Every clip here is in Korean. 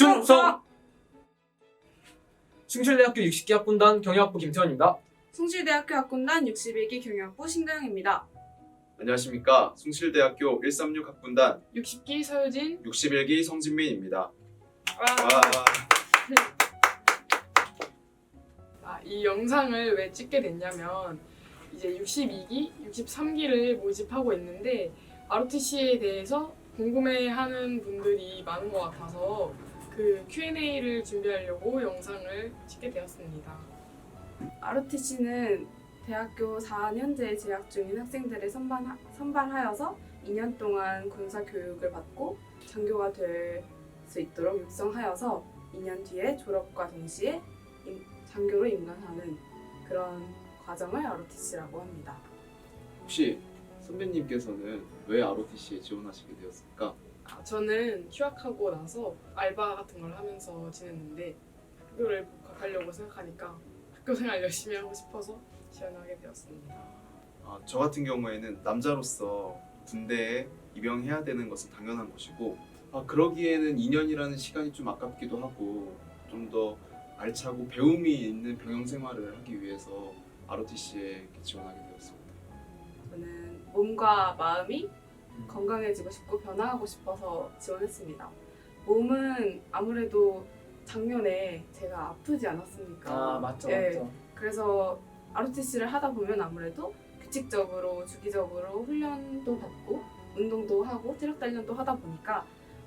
충성! 숭실대학교 60기 학군단 경영학부 김태원입니다. 숭실대학교 학군단 61기 경영학부 신가영입니다. 안녕하십니까. 숭실대학교 136 학군단 60기 서유진. 61기 성진민입니다. 이 영상을 왜 찍게 됐냐면 이제 62기, 63기를 모집하고 있는데 ROTC에 대해서 궁금해하는 분들이 많은 것 같아서 그 Q&A를 준비하려고 영상을 찍게 되었습니다. ROTC는 대학교 4년제 재학 중인 학생들을 선발하여서 2년 동안 군사 교육을 받고 장교가 될 수 있도록 육성하여서 2년 뒤에 졸업과 동시에 장교로 임관하는 그런 과정을 ROTC라고 합니다. 혹시 선배님께서는 왜 ROTC에 지원하시게 되었습니까? 저는 휴학하고 나서 알바 같은 걸 하면서 지냈는데 학교를 복학하려고 생각하니까 학교 생활 열심히 하고 싶어서 지원하게 되었습니다. 저 같은 경우에는 남자로서 군대에 입영해야 되는 것은 당연한 것이고 그러기에는 2년이라는 시간이 좀 아깝기도 하고 좀 더 알차고 배움이 있는 병영 생활을 하기 위해서 ROTC에 지원하게 되었습니다. 저는 몸과 마음이 건강해지고 싶고 변화하고 싶어서 지원했습니다. 몸은 아무래도 작년에 제가 아프지 않았습니까? 맞죠. 그래서 ROTC를 하다 보면 아무래도 규칙적으로 주기적으로 훈련도 받고 운동도 하고 체력 단련도 하다 보니까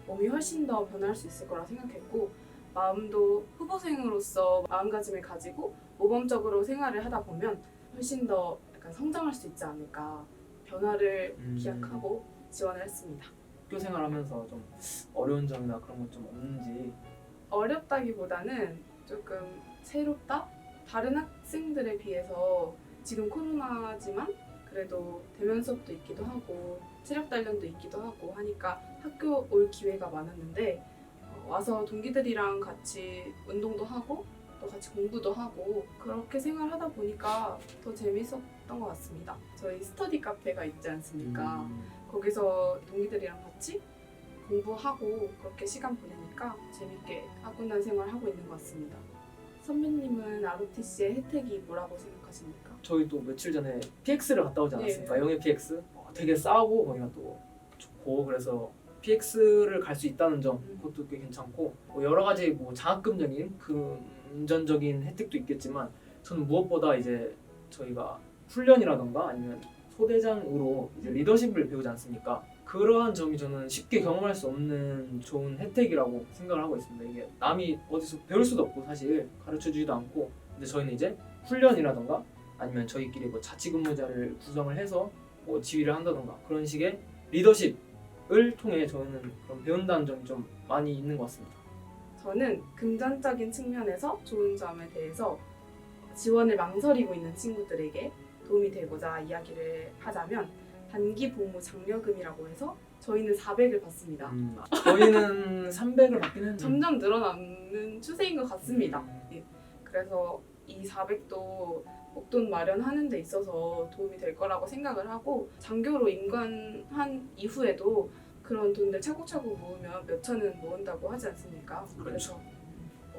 몸이 훨씬 더 변화할 수 있을 거라 생각했고 마음도 후보생으로서 마음가짐을 가지고 모범적으로 생활을 하다 보면 훨씬 더 약간 성장할 수 있지 않을까 변화를 기약하고 지원을 했습니다. 학교 생활하면서 좀 어려운 점이나 그런 것 좀 없는지. 어렵다기보다는 조금 새롭다? 다른 학생들에 비해서 지금 코로나지만 그래도 대면 수업도 있기도 하고 체력 단련도 있기도 하고 하니까 학교 올 기회가 많았는데 와서 동기들이랑 같이 운동도 하고 또 같이 공부도 하고 그렇게 생활하다 보니까 더 재밌었던 것 같습니다. 저희 스터디 카페가 있지 않습니까? 거기서 동기들이랑 같이 공부하고 그렇게 시간 보내니까 재밌게 학군단 생활하고 있는 것 같습니다. 선배님은 ROTC의 혜택이 뭐라고 생각하십니까? 저희 또 며칠 전에 PX를 갔다 오지 않았습니까? 예. 영예 PX. 되게 싸고 거기가 또 좋고 그래서 PX를 갈 수 있다는 점 그것도 꽤 괜찮고 여러 가지 뭐 장학금적인 금전적인 혜택도 있겠지만 저는 무엇보다 이제 저희가 훈련이라던가 아니면 소대장으로 이제 리더십을 배우지 않습니까? 그러한 점이 저는 쉽게 경험할 수 없는 좋은 혜택이라고 생각을 하고 있습니다. 이게 남이 어디서 배울 수도 없고 사실 가르쳐주지도 않고 근데 저희는 이제 훈련이라던가 아니면 저희끼리 뭐 자치근무자를 구성을 해서 뭐 지휘를 한다던가 그런 식의 리더십을 통해 저는 그런 배운다는 점이 좀 많이 있는 것 같습니다. 저는 금전적인 측면에서 좋은 점에 대해서 지원을 망설이고 있는 친구들에게 도움이 되고자 이야기를 하자면 단기 복무 장려금이라고 해서 저희는 400을 받습니다. 저희는 300을 받긴 했는데 점점 늘어나는 추세인 것 같습니다. 그래서 이 400도 목돈 마련하는 데 있어서 도움이 될 거라고 생각을 하고 장교로 임관한 이후에도 그런 돈들 차곡차곡 모으면 몇 천은 모은다고 하지 않습니까? 그렇죠.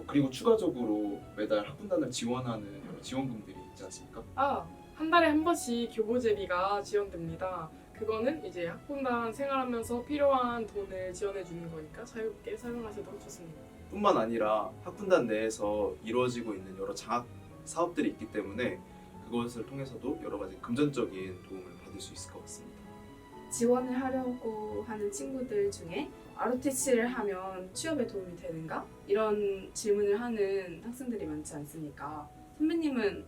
그리고 추가적으로 매달 학군단을 지원하는 여러 지원금들이 있지 않습니까? 한 달에 한 번씩 교보제비가 지원됩니다. 그거는 이제 학군단 생활하면서 필요한 돈을 지원해 주는 거니까 자유롭게 사용하셔도 좋습니다. 뿐만 아니라 학군단 내에서 이루어지고 있는 여러 장학 사업들이 있기 때문에 그것을 통해서도 여러 가지 금전적인 도움을 받을 수 있을 것 같습니다. 지원을 하려고 하는 친구들 중에 ROTC를 하면 취업에 도움이 되는가? 이런 질문을 하는 학생들이 많지 않습니까? 선배님은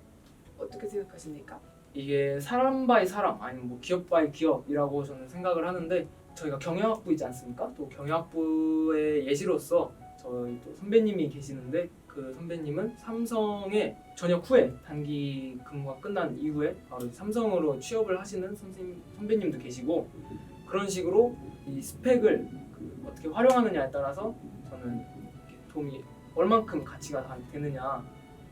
어떻게 생각하십니까? 이게 사람 바이 사람 아니면 뭐 기업 바이 기업이라고 저는 생각을 하는데 저희가 경영학부이지 않습니까? 또 경영학부의 예시로서 저희 또 선배님이 계시는데 그 선배님은 삼성에 전역 후에 단기 근무가 끝난 이후에 바로 삼성으로 취업을 하시는 선배님도 계시고 그런 식으로 이 스펙을 어떻게 활용하느냐에 따라서 저는 도움이 얼만큼 가치가 되느냐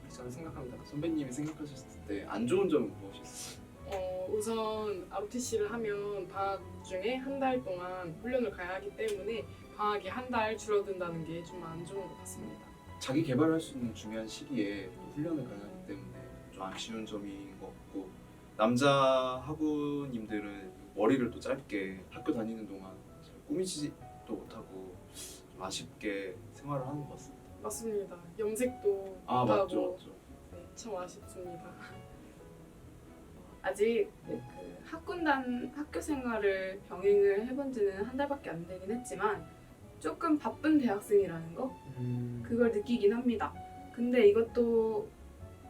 저는 생각합니다. 선배님이 생각하셨을 때 안 좋은 점은 무엇이었어요? 우선 ROTC를 하면 방학 중에 한 달 동안 훈련을 가야 하기 때문에 방학이 한 달 줄어든다는 게 좀 안 좋은 것 같습니다. 자기 개발할 수 있는 중요한 시기에 또 훈련을 가야 하기 때문에 좀 아쉬운 점인 것 같고, 남자 학우님들은 머리를 또 짧게 학교 다니는 동안 잘 꾸미지도 못하고 좀 아쉽게 생활을 하는 것 같습니다. 맞습니다. 염색도 아 못하고 맞죠 맞죠. 네, 참 아쉽습니다. 아직 네. 그 학군단 학교 생활을 병행을 해본 지는 한 달밖에 안 되긴 했지만 조금 바쁜 대학생이라는 거 그걸 느끼긴 합니다. 근데 이것도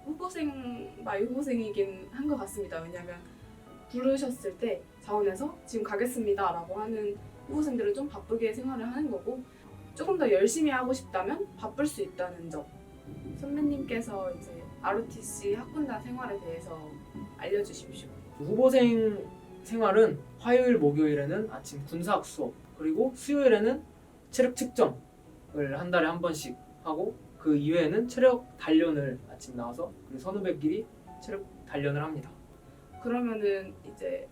후보생 마이 후보생이긴 한 것 같습니다. 왜냐하면 부르셨을 때 자원에서 지금 가겠습니다라고 하는 후보생들은 좀 바쁘게 생활을 하는 거고, 조금 더 열심히 하고 싶다면 바쁠 수 있다는 점. 선배님께서 이제 ROTC 학군단 생활에 대해서 알려주십시오. 후보생 생활은 화요일, 목요일에는 아침 군사학 수업, 그리고 수요일에는 체력 측정을 한 달에 한 번씩 하고, 그 이외에는 체력 단련을 아침 나와서 우리 선후배끼리 체력 단련을 합니다. 그러면은 이제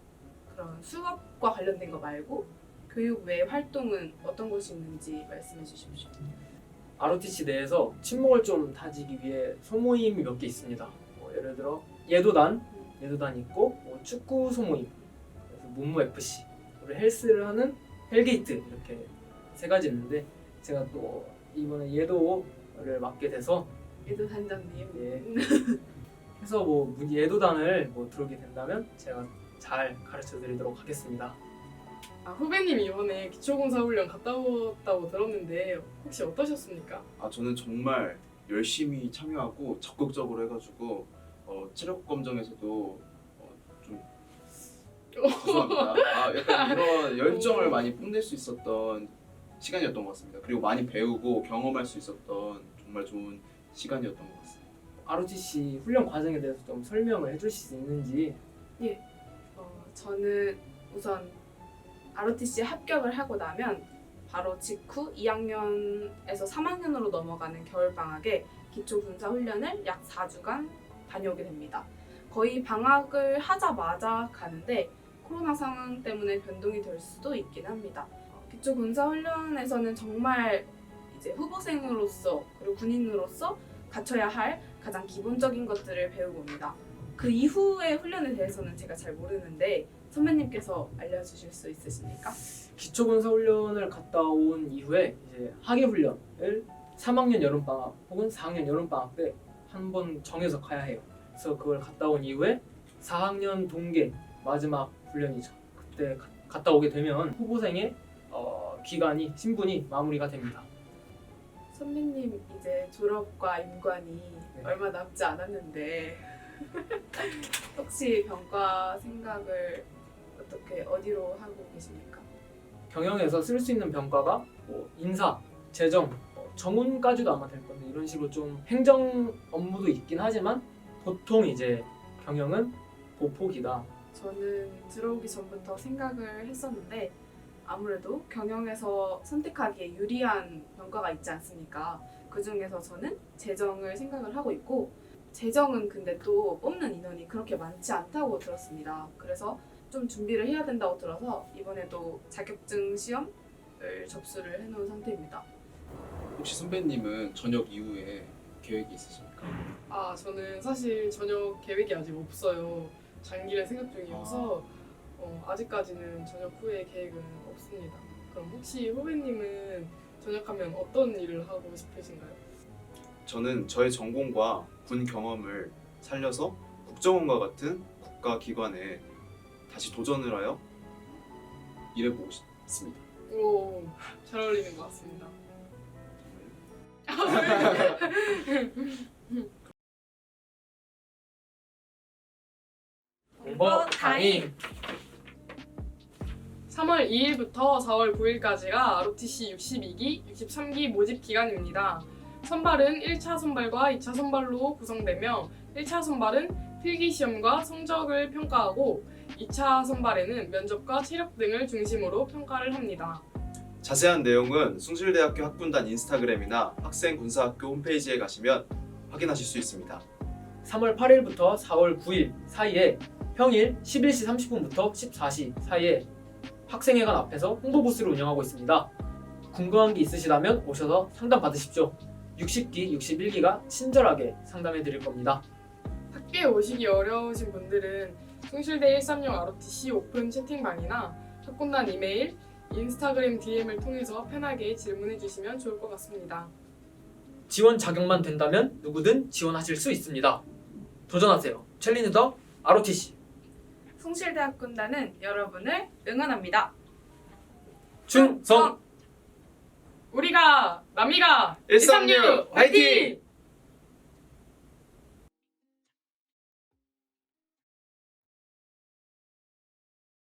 그런 수업과 관련된 거 말고 교육 외 활동은 어떤 것이 있는지 말씀해 주십시오. ROTC 내에서 친목을 좀 다지기 위해 소모임이 몇 개 있습니다. 뭐 예를 들어 예도단 있고, 뭐 축구 소모임, 그래서 문무 FC, 그리고 헬스를 하는 헬게이트, 이렇게 세 가지 있는데 제가 또 이번에 예도를 맡게 돼서 예도 단장님. 예. 해서 뭐 예도단을 뭐 들어오게 된다면 제가 잘 가르쳐 드리도록 하겠습니다. 아, 후배님이 이번에 기초공사훈련 갔다 왔다고 들었는데 혹시 어떠셨습니까? 아 저는 정말 열심히 참여하고 적극적으로 해가지고 체력 검정에서도 좀 죄송합니다. 아 약간 이런 열정을 많이 뽐낼 수 있었던 시간이었던 것 같습니다. 그리고 많이 배우고 경험할 수 있었던 정말 좋은 시간이었던 것 같습니다. ROTC 훈련 과정에 대해서 좀 설명을 해주실 수 있는지. 저는 우선 ROTC 합격을 하고 나면 바로 직후 2학년에서 3학년으로 넘어가는 겨울방학에 기초군사훈련을 약 4주간 다녀오게 됩니다. 거의 방학을 하자마자 가는데 코로나 상황 때문에 변동이 될 수도 있긴 합니다. 기초군사훈련에서는 정말 이제 후보생으로서 그리고 군인으로서 갖춰야 할 가장 기본적인 것들을 배우고 옵니다. 그 이후의 훈련에 대해서는 제가 잘 모르는데 선배님께서 알려주실 수 있으십니까? 기초군사훈련을 갔다 온 이후에 이제 하계훈련을 3학년 여름방학 혹은 4학년 여름방학 때 한 번 정해서 가야 해요. 그래서 그걸 갔다 온 이후에 4학년 동계 마지막 훈련이죠. 그때 갔다 오게 되면 후보생의 기간이 신분이 마무리가 됩니다. 선배님 이제 졸업과 임관이 네. 얼마 남지 않았는데 혹시 병과 생각을 어떻게 어디로 하고 계십니까? 경영에서 쓸 수 있는 병과가 뭐 인사, 재정, 정운까지도 아마 될 건데 이런 식으로 좀 행정 업무도 있긴 하지만 보통 이제 경영은 보폭이다. 저는 들어오기 전부터 생각을 했었는데 아무래도 경영에서 선택하기에 유리한 병과가 있지 않습니까? 그 중에서 저는 재정을 생각을 하고 있고, 재정은 근데 또 뽑는 인원이 그렇게 많지 않다고 들었습니다. 그래서 좀 준비를 해야 된다고 들어서 이번에도 자격증 시험을 접수를 해놓은 상태입니다. 혹시 선배님은 저녁 이후에 계획이 있으십니까? 아, 저는 사실 저녁 계획이 아직 없어요. 장기를 생각 중이어서 아직까지는 저녁 후에 계획은 없습니다. 그럼 혹시 후배님은 전역하면 어떤 일을 하고 싶으신가요? 저는 저의 전공과 군 경험을 살려서 국정원과 같은 국가기관에 다시 도전을 하여 일해보고 싶습니다. 오, 잘 어울리는 것 같습니다. 공법 강의. 3월 2일부터 4월 9일까지가 ROTC 62기, 63기 모집 기간입니다. 선발은 1차 선발과 2차 선발로 구성되며 1차 선발은 필기시험과 성적을 평가하고 2차 선발에는 면접과 체력 등을 중심으로 평가를 합니다. 자세한 내용은 숭실대학교 학군단 인스타그램이나 학생군사학교 홈페이지에 가시면 확인하실 수 있습니다. 3월 8일부터 4월 9일 사이에 평일 11시 30분부터 14시 사이에 학생회관 앞에서 홍보부스를 운영하고 있습니다. 궁금한 게 있으시다면 오셔서 상담 받으십시오. 60기, 61기가 친절하게 상담해 드릴 겁니다. 학교에 오시기 어려우신 분들은 숭실대 136 ROTC 오픈 채팅방이나 학군단 이메일, 인스타그램 DM을 통해서 편하게 질문해 주시면 좋을 것 같습니다. 지원 자격만 된다면 누구든 지원하실 수 있습니다. 도전하세요. 챌린지 더 ROTC 숭실대학 군단은 여러분을 응원합니다. 충성! 우리가 남이가 136 화이팅!